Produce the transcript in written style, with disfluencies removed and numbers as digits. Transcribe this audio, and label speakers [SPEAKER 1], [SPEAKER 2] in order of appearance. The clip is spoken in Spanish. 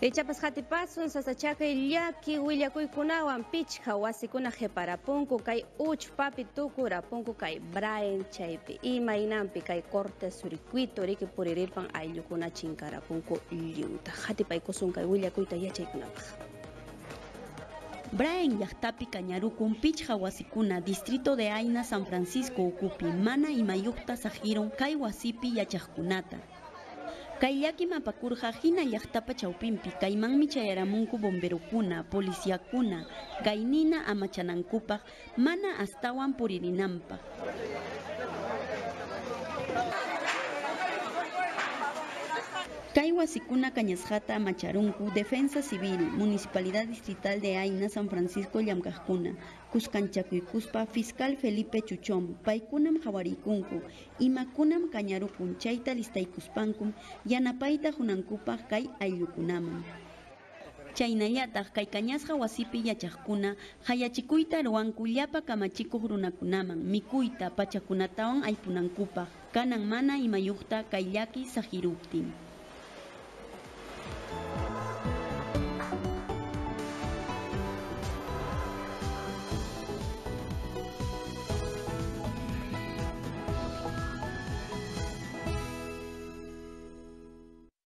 [SPEAKER 1] Ichapas hatipasun sasachakay llaki willakuykunawan pichqa wasikuna qhiparapunku kay uchpapi tukurapunku kay Brian chaypi imaynanpi kay corte suricuito riki puririrpan ayllukuna chinkarapunku lliwta hatipaykusun kay willakuyta yachaykunapaq.
[SPEAKER 2] Brian llaqtapi kañarukun pichqa wasikuna distrito de Ayna San Francisco ukupi mana imayuqta sajiron kay wasipi yachaqkunata. Kay llaki mapakurqa hina llaqtapa chawpinpi kaymanmi chayaramunku bomberukuna, policíakuna, kaynina amachanankupaq mana astawan puririnanpaq. Kay wasikuna kañasqata amacharunku Defensa Civil, Municipalidad Distrital de Ayna San Francisco llamkaqkuna, kuskanchakuykuspa Fiscal Felipe Chuchón, paykunam hawariykunku, imakunam kañarukun chayta listaykuspankum yanapayta hunankupaq kay ayllukunaman. Chaynallataq kay kañasqa wasipi yachaqkuna hayachikuyta ruwanku llapa kamachikuq runakunaman mikuyta pachakunatawan aypunankupaq kanan mana imayuqta kay llaki sajiruptin.